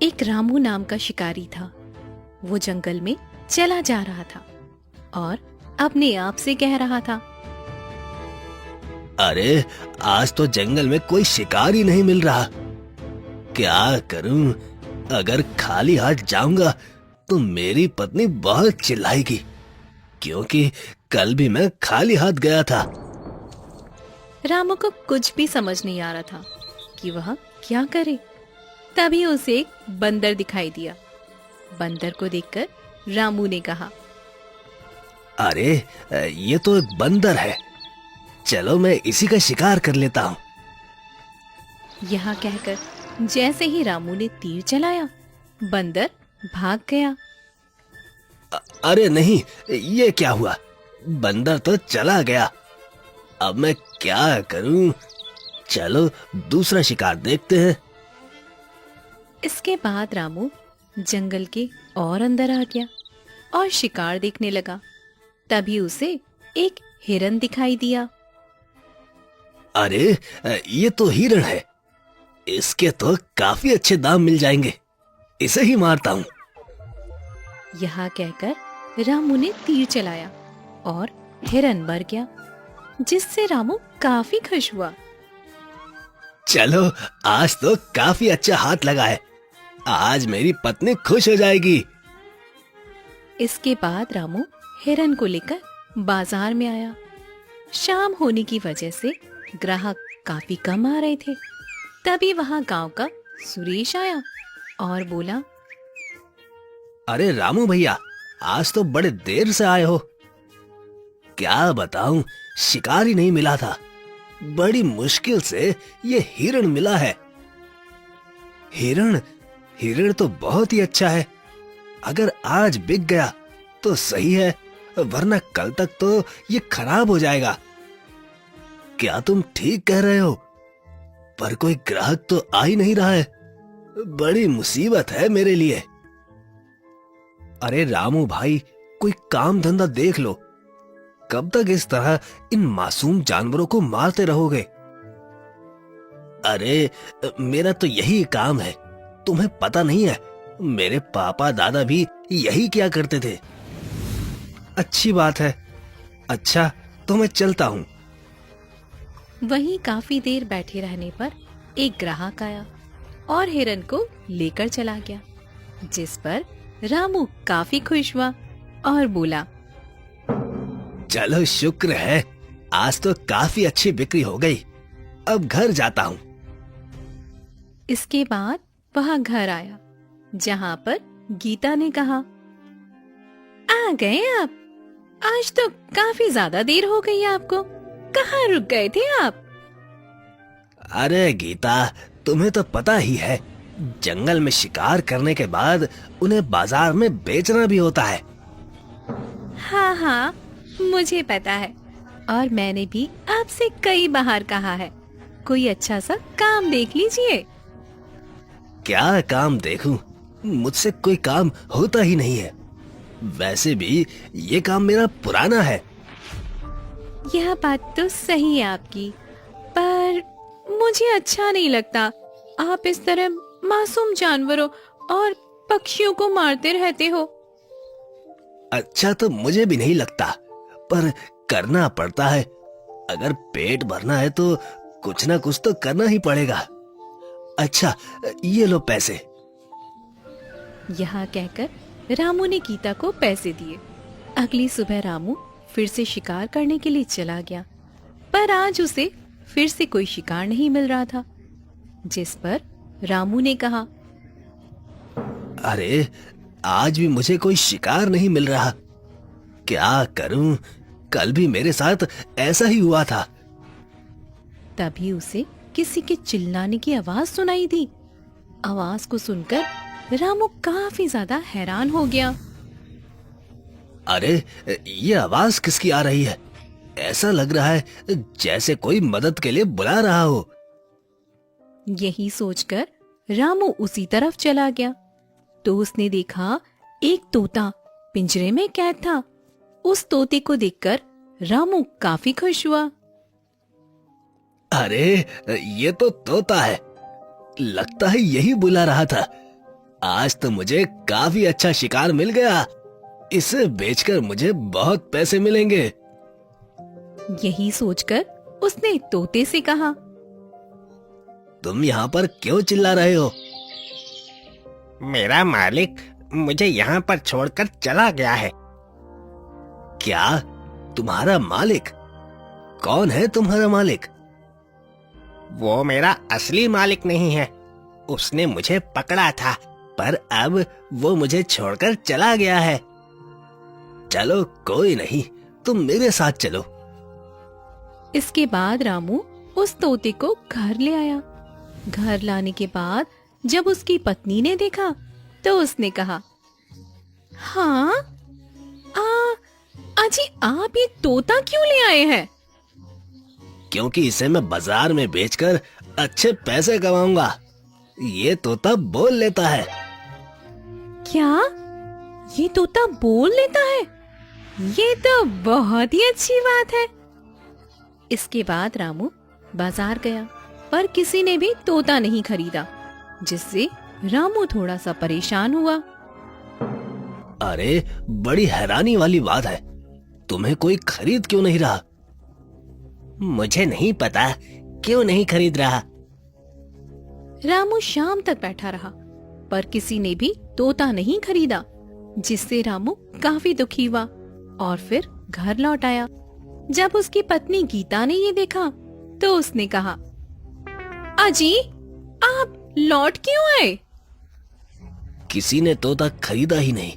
एक रामू नाम का शिकारी था। वो जंगल में चला जा रहा था और अपने आप से कह रहा था, अरे आज तो जंगल में कोई शिकार ही नहीं मिल रहा। क्या करूं? अगर खाली हाथ जाऊंगा तो मेरी पत्नी बहुत चिल्लाएगी, क्योंकि कल भी मैं खाली हाथ गया था। रामू को कुछ भी समझ नहीं आ रहा था कि वह क्या करे। तभी उसे एक बंदर दिखाई दिया। बंदर को देखकर रामू ने कहा, अरे ये तो एक बंदर है, चलो मैं इसी का शिकार कर लेता हूँ। यह कहकर जैसे ही रामू ने तीर चलाया, बंदर भाग गया। अरे नहीं, ये क्या हुआ? बंदर तो चला गया। अब मैं क्या करूं? चलो दूसरा शिकार देखते हैं। इसके बाद रामू जंगल के और अंदर आ गया और शिकार देखने लगा। तभी उसे एक हिरन दिखाई दिया। अरे ये तो हिरण है, इसके तो काफी अच्छे दाम मिल जाएंगे, इसे ही मारता हूँ। यह कहकर रामू ने तीर चलाया और हिरन मर गया, जिससे रामू काफी खुश हुआ। चलो आज तो काफी अच्छा हाथ लगा है, आज मेरी पत्नी खुश हो जाएगी। इसके बाद रामू हिरन को लेकर बाजार में आया। शाम होने की वजह से ग्राहक काफी कम आ रहे थे। तभी वहां गांव का सुरेश आया और बोला, अरे रामू भैया, आज तो बड़े देर से आए हो। क्या बताऊं, शिकार ही नहीं मिला था। बड़ी मुश्किल से ये हिरण मिला है। हिरण हिरण तो बहुत ही अच्छा है। अगर आज बिक गया तो सही है, वरना कल तक तो ये खराब हो जाएगा। क्या तुम ठीक कह रहे हो? पर कोई ग्राहक तो आ ही नहीं रहा है। बड़ी मुसीबत है मेरे लिए। अरे रामू भाई, कोई काम धंधा देख लो। कब तक इस तरह इन मासूम जानवरों को मारते रहोगे? अरे मेरा तो यही काम है, तुम्हें पता नहीं है? मेरे पापा दादा भी यही किया करते थे। अच्छी बात है। अच्छा तो मैं चलता हूँ। वहीं काफी देर बैठे रहने पर एक ग्राहक आया और हिरन को लेकर चला गया, जिस पर रामू काफी खुश हुआ और बोला, चलो शुक्र है, आज तो काफी अच्छी बिक्री हो गई। अब घर जाता हूँ। इसके बाद वह घर आया, जहाँ पर गीता ने कहा, आ गए आप? आज तो काफी ज्यादा देर हो गई आपको, कहाँ रुक गए थे आप? अरे गीता, तुम्हें तो पता ही है, जंगल में शिकार करने के बाद उन्हें बाजार में बेचना भी होता है। हाँ हाँ, मुझे पता है, और मैंने भी आपसे कई बार कहा है, कोई अच्छा सा काम देख लीजिए। क्या काम देखूं? मुझसे कोई काम होता ही नहीं है। वैसे भी ये काम मेरा पुराना है। यह बात तो सही है आपकी, पर मुझे अच्छा नहीं लगता आप इस तरह मासूम जानवरों और पक्षियों को मारते रहते हो। अच्छा तो मुझे भी नहीं लगता, पर करना पड़ता है। अगर पेट भरना है तो कुछ ना कुछ तो करना ही पड़ेगा। अच्छा ये लो पैसे। यह कहकर रामू ने गीता को पैसे दिए। अगली सुबह रामू फिर से शिकार करने के लिए चला गया, पर आज उसे फिर से कोई शिकार नहीं मिल रहा था, जिस पर रामू ने कहा, अरे आज भी मुझे कोई शिकार नहीं मिल रहा। क्या करूं? कल भी मेरे साथ ऐसा ही हुआ था। तभी उसे किसी के चिल्लाने की आवाज सुनाई दी। आवाज को सुनकर रामू काफी ज्यादा हैरान हो गया। अरे ये आवाज किसकी आ रही है? ऐसा लग रहा है जैसे कोई मदद के लिए बुला रहा हो। यही सोचकर रामू उसी तरफ चला गया, तो उसने देखा एक तोता पिंजरे में कैद था। उस तोते को देखकर रामू काफी खुश हुआ। अरे ये तो तोता है, लगता है यही बुला रहा था। आज तो मुझे काफी अच्छा शिकार मिल गया। इसे बेचकर मुझे बहुत पैसे मिलेंगे। यही सोचकर उसने तोते से कहा, तुम यहाँ पर क्यों चिल्ला रहे हो? मेरा मालिक मुझे यहाँ पर छोड़कर चला गया है। क्या? तुम्हारा मालिक? कौन है तुम्हारा मालिक? वो मेरा असली मालिक नहीं है। उसने मुझे पकड़ा था, पर अब वो मुझे छोड़कर चला गया है। चलो कोई नहीं, तुम मेरे साथ चलो। इसके बाद रामू उस तोते को घर ले आया। घर लाने के बाद जब उसकी पत्नी ने देखा तो उसने कहा, हाँ, अजी आप ये तोता क्यों ले आए हैं? क्योंकि इसे मैं बाजार में बेचकर अच्छे पैसे कमाऊंगा। ये तोता बोल लेता है। क्या? ये तोता बोल लेता है? ये तो बहुत ही अच्छी बात है। इसके बाद रामू बाजार गया, पर किसी ने भी तोता नहीं खरीदा, जिससे रामू थोड़ा सा परेशान हुआ। अरे बड़ी हैरानी वाली बात है, तुम्हें कोई खरीद क्यों नहीं रहा? मुझे नहीं पता क्यों नहीं खरीद रहा। रामू शाम तक बैठा रहा, पर किसी ने भी तोता नहीं खरीदा, जिससे रामू काफी दुखी हुआ और फिर घर लौट आया। जब उसकी पत्नी गीता ने ये देखा तो उसने कहा, अजी आप लौट क्यों आए? किसी ने तोता खरीदा ही नहीं,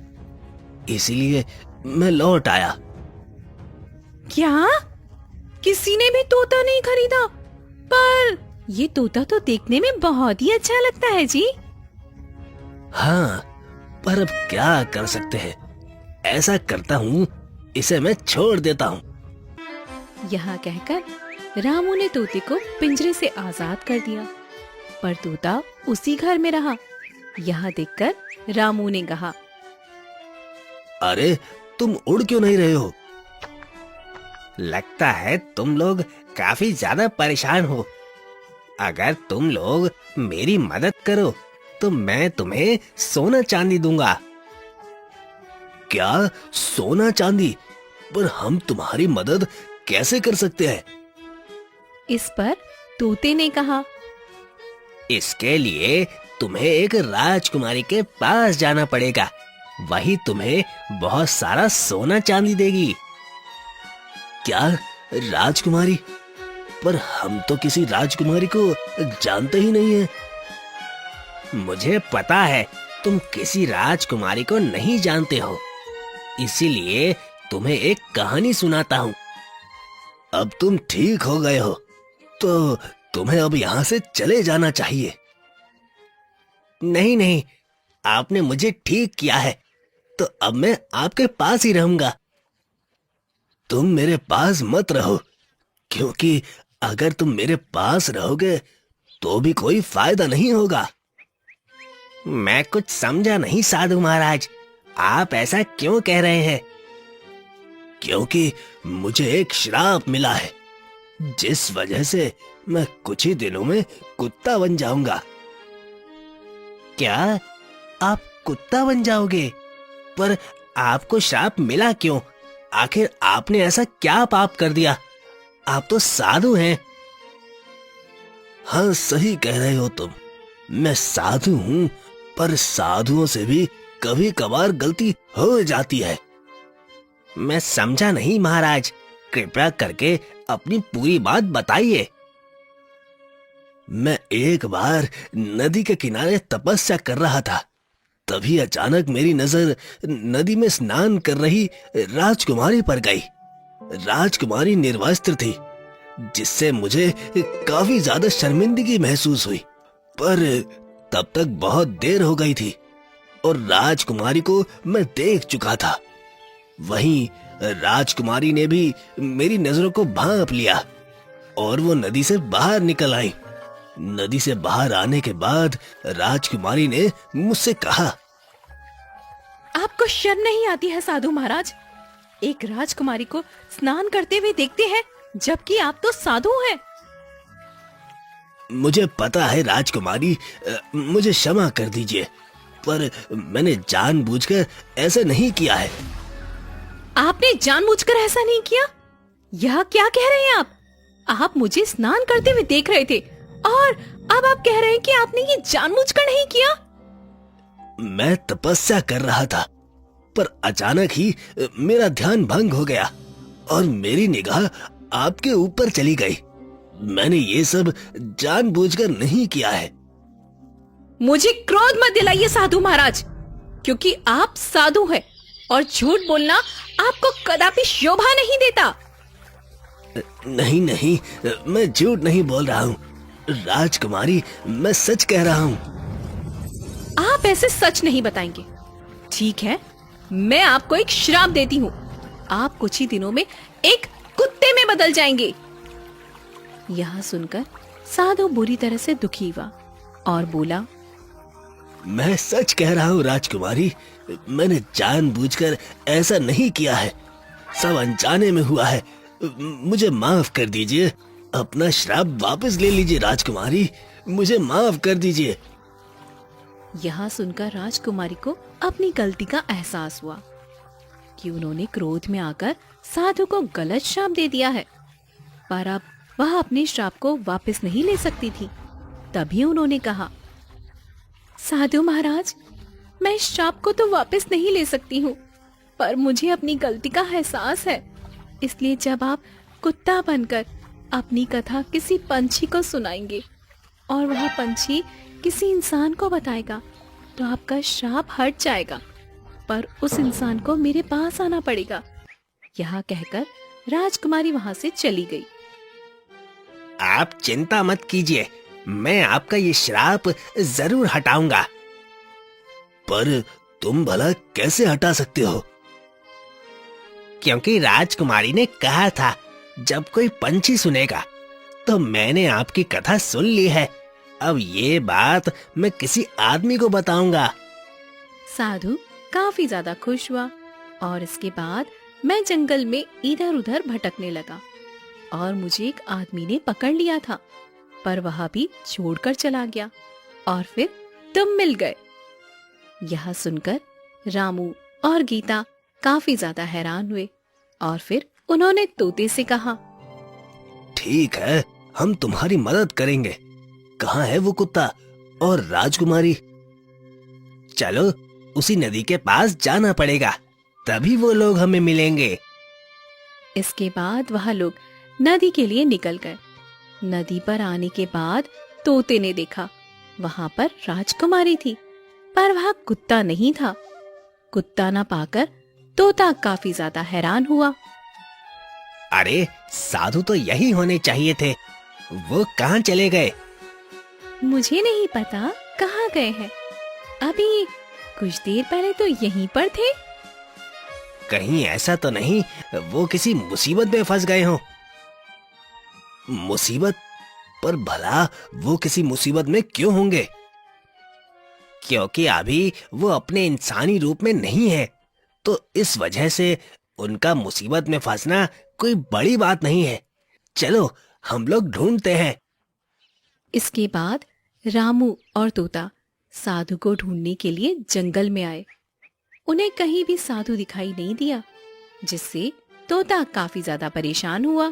इसलिए मैं लौट आया। क्या? किसी ने भी तोता नहीं खरीदा? पर ये तोता तो देखने में बहुत ही अच्छा लगता है जी। हाँ, पर अब क्या कर सकते हैं? ऐसा करता हूँ, इसे मैं छोड़ देता हूँ। यहाँ कहकर रामू ने तोते को पिंजरे से आजाद कर दिया, पर तोता उसी घर में रहा। यह देखकर रामू ने कहा, अरे तुम उड़ क्यों नहीं रहे हो? लगता है तुम लोग काफी ज्यादा परेशान हो। अगर तुम लोग मेरी मदद करो तो मैं तुम्हें सोना चांदी दूंगा। क्या? सोना चांदी? पर हम तुम्हारी मदद कैसे कर सकते हैं? इस पर तोते ने कहा, इसके लिए तुम्हें एक राजकुमारी के पास जाना पड़ेगा। वही तुम्हें बहुत सारा सोना चांदी देगी। क्या? राजकुमारी? पर हम तो किसी राजकुमारी को जानते ही नहीं है। मुझे पता है तुम किसी राजकुमारी को नहीं जानते हो, इसीलिए तुम्हें एक कहानी सुनाता हूँ। अब तुम ठीक हो गए हो, तो तुम्हें अब यहाँ से चले जाना चाहिए। नहीं नहीं, आपने मुझे ठीक किया है, तो अब मैं आपके पास ही रहूंगा। तुम मेरे पास मत रहो, क्योंकि अगर तुम मेरे पास रहोगे तो भी कोई फायदा नहीं होगा। मैं कुछ समझा नहीं साधु महाराज, आप ऐसा क्यों कह रहे हैं? क्योंकि मुझे एक श्राप मिला है, जिस वजह से मैं कुछ ही दिनों में कुत्ता बन जाऊंगा। क्या? आप कुत्ता बन जाओगे? पर आपको श्राप मिला क्यों? आखिर आपने ऐसा क्या पाप कर दिया? आप तो साधु हैं। हाँ, सही कह रहे हो तुम। मैं साधु हूँ, पर साधुओं से भी कभी कभार गलती हो जाती है। मैं समझा नहीं महाराज, कृपया करके अपनी पूरी बात बताइए। मैं एक बार नदी के किनारे तपस्या कर रहा था, तभी अचानक मेरी नजर नदी में स्नान कर रही राजकुमारी पर गई। राजकुमारी निर्वस्त्र थी, जिससे मुझे काफी ज्यादा शर्मिंदगी महसूस हुई। पर तब तक बहुत देर हो गई थी और राजकुमारी को मैं देख चुका था। वहीं राजकुमारी ने भी मेरी नजरों को भांप लिया और वो नदी से बाहर निकल आई। नदी से बाहर आने के बाद राजकुमारी ने मुझसे कहा, आपको शर्म नहीं आती है साधु महाराज? एक राजकुमारी को स्नान करते हुए देखते हैं, जबकि आप तो साधु हैं। मुझे पता है राजकुमारी, मुझे क्षमा कर दीजिए। पर मैंने जानबूझकर ऐसा नहीं किया है। आपने जानबूझकर ऐसा नहीं किया? यह क्या कह रहे हैं आप? आप मुझे स्नान करते हुए देख रहे थे और अब आप कह रहे हैं कि आपने ये जानबूझकर नहीं किया? मैं तपस्या कर रहा था, पर अचानक ही मेरा ध्यान भंग हो गया और मेरी निगाह आपके ऊपर चली गई। मैंने ये सब जानबूझकर नहीं किया है। मुझे क्रोध मत दिलाइए साधु महाराज, क्योंकि आप साधु हैं और झूठ बोलना आपको कदापि शोभा नहीं देता। नहीं नहीं, मैं झूठ नहीं बोल रहा हूँ राजकुमारी, मैं सच कह रहा हूँ। आप ऐसे सच नहीं बताएंगे। ठीक है, मैं आपको एक श्राप देती हूँ। आप कुछ ही दिनों में एक कुत्ते में बदल जाएंगे। यह सुनकर साधु बुरी तरह से दुखी हुआ और बोला, मैं सच कह रहा हूँ राजकुमारी, मैंने जानबूझकर ऐसा नहीं किया है, सब अनजाने में हुआ है। मुझे माफ कर दीजिए, अपना श्राप वापस ले लीजिए राजकुमारी, मुझे माफ कर दीजिए। यह सुनकर राजकुमारी को अपनी गलती का एहसास हुआ कि उन्होंने क्रोध में आकर साधु को गलत श्राप दे दिया है, पर अब वह अपने श्राप को वापस नहीं ले सकती थी। तभी उन्होंने कहा, साधु महाराज, मैं इस श्राप को तो वापस नहीं ले सकती हूँ, पर मुझे अपनी गलती का एहसास है। इसलिए जब आप कुत्ता बनकर अपनी कथा किसी पंछी को सुनाएंगे और वह पंछी किसी इंसान को बताएगा, तो आपका श्राप हट जाएगा, पर उस इंसान को मेरे पास आना पड़ेगा। यह कहकर राजकुमारी वहां से चली गई। आप चिंता मत कीजिए, मैं आपका ये श्राप जरूर हटाऊंगा। पर तुम भला कैसे हटा सकते हो? क्योंकि राजकुमारी ने कहा था, जब कोई पंछी सुनेगा तो मैंने आपकी कथा सुन ली है। अब ये बात मैं किसी आदमी को बताऊंगा। साधु काफी ज्यादा खुश हुआ और इसके बाद मैं जंगल में इधर उधर भटकने लगा और मुझे एक आदमी ने पकड़ लिया था, पर वह भी छोड़कर चला गया और फिर तुम मिल गए। यह सुनकर रामू और गीता काफी ज्यादा हैरान हुए और फिर उन्होंने तोते से कहा, ठीक है, हम तुम्हारी मदद करेंगे। कहाँ है वो कुत्ता और राजकुमारी? चलो उसी नदी के पास जाना पड़ेगा, तभी वो लोग हमें मिलेंगे। इसके बाद वह लोग नदी के लिए निकल गए। नदी पर आने के बाद तोते ने देखा वहां पर राजकुमारी थी, पर वह कुत्ता नहीं था। कुत्ता न पाकर तोता काफी ज्यादा हैरान हुआ। अरे साधु तो यही होने चाहिए थे, वो कहाँ चले गए? मुझे नहीं पता कहाँ गए हैं, अभी कुछ देर पहले तो यहीं पर थे। कहीं ऐसा तो नहीं वो किसी मुसीबत में फंस गए हों? मुसीबत? पर भला वो किसी मुसीबत में क्यों होंगे? क्योंकि अभी वो अपने इंसानी रूप में नहीं है, तो इस वजह से उनका मुसीबत में फंसना कोई बड़ी बात नहीं है। चलो हम लोग ढूंढते हैं। इसके बाद रामू और तोता साधु को ढूंढने के लिए जंगल में आए। उन्हें कहीं भी साधु दिखाई नहीं दिया, जिससे तोता काफी ज्यादा परेशान हुआ।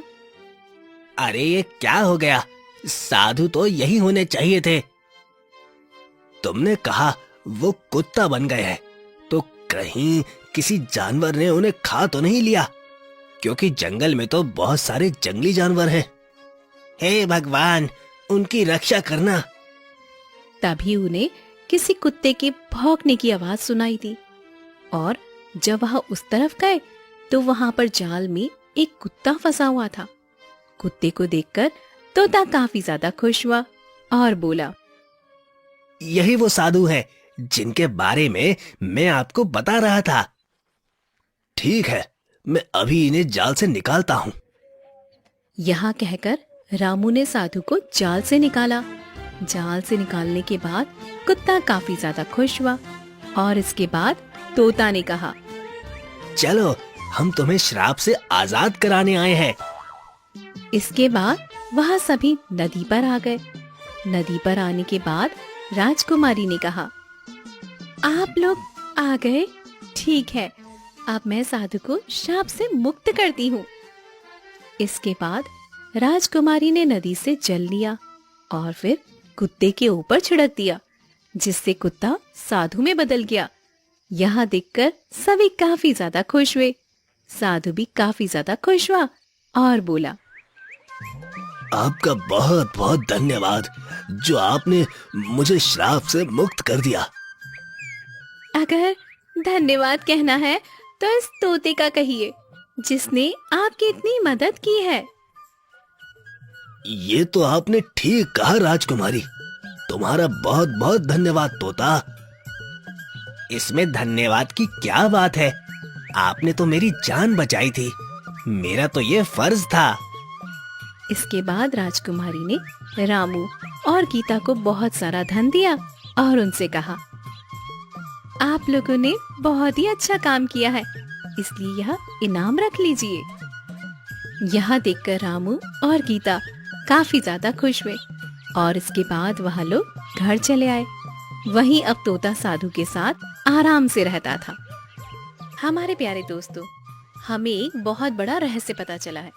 अरे ये क्या हो गया? साधु तो यही होने चाहिए थे। तुमने कहा वो कुत्ता बन गए हैं, तो कहीं किसी जानवर ने उन्हें खा तो नहीं लिया? क्योंकि जंगल में तो बहुत सारे जंगली जानवर हैं। हे भगवान, उनकी रक्षा करना। तभी उन्हें किसी कुत्ते के भौंकने की आवाज सुनाई दी और जब वह उस तरफ गए तो वहां पर जाल में एक कुत्ता फंसा हुआ था। कुत्ते को देखकर तोता काफी ज्यादा खुश हुआ और बोला, यही वो साधु है जिनके बारे में मैं आपको बता रहा था। ठीक है, मैं अभी इन्हें जाल से निकालता हूँ। यहाँ कहकर रामू ने साधु को जाल से निकाला। जाल से निकालने के बाद कुत्ता काफी ज्यादा खुश हुआ और इसके बाद तोता ने कहा, चलो हम तुम्हें श्राप से आजाद कराने आए हैं। इसके बाद वह सभी नदी पर आ गए। नदी पर आने के बाद राजकुमारी ने कहा, आप लोग आ गए, ठीक है, अब मैं साधु को शाप से मुक्त करती हूँ। इसके बाद राजकुमारी ने नदी से जल लिया और फिर कुत्ते के ऊपर छिड़क दिया, जिससे कुत्ता साधु में बदल गया। यह देखकर सभी काफी ज्यादा खुश हुए। साधु भी काफी ज्यादा खुश हुआ और बोला, आपका बहुत बहुत धन्यवाद जो आपने मुझे श्राप से मुक्त कर दिया। अगर धन्यवाद कहना है तो इस तोते का कहिए, जिसने आपकी इतनी मदद की है। ये तो आपने ठीक कहा राजकुमारी, तुम्हारा बहुत बहुत धन्यवाद तोता। इसमें धन्यवाद की क्या बात है? आपने तो मेरी जान बचाई थी, मेरा तो ये फर्ज था। इसके बाद राजकुमारी ने रामू और गीता को बहुत सारा धन दिया और उनसे कहा, आप लोगों ने बहुत ही अच्छा काम किया है, इसलिए यह इनाम रख लीजिए। यह देखकर रामू और गीता काफी ज्यादा खुश हुए और इसके बाद वह लोग घर चले आए। वहीं अब तोता साधु के साथ आराम से रहता था। हमारे प्यारे दोस्तों, हमें एक बहुत बड़ा रहस्य पता चला है।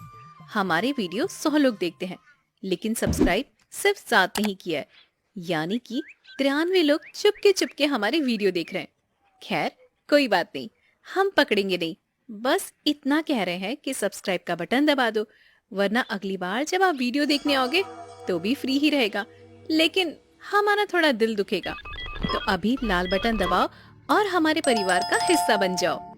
हमारे वीडियो 100 लोग देखते हैं, लेकिन सब्सक्राइब सिर्फ 7 नहीं किया है, यानी कि 93 लोग चुपके हमारे वीडियो देख रहे हैं। खैर कोई बात नहीं, हम पकड़ेंगे नहीं, बस इतना कह रहे हैं कि सब्सक्राइब का बटन दबा दो, वरना अगली बार जब आप वीडियो देखने आओगे तो भी फ्री ही रहेगा, लेकिन हमारा थोड़ा दिल दुखेगा। तो अभी लाल बटन दबाओ और हमारे परिवार का हिस्सा बन जाओ।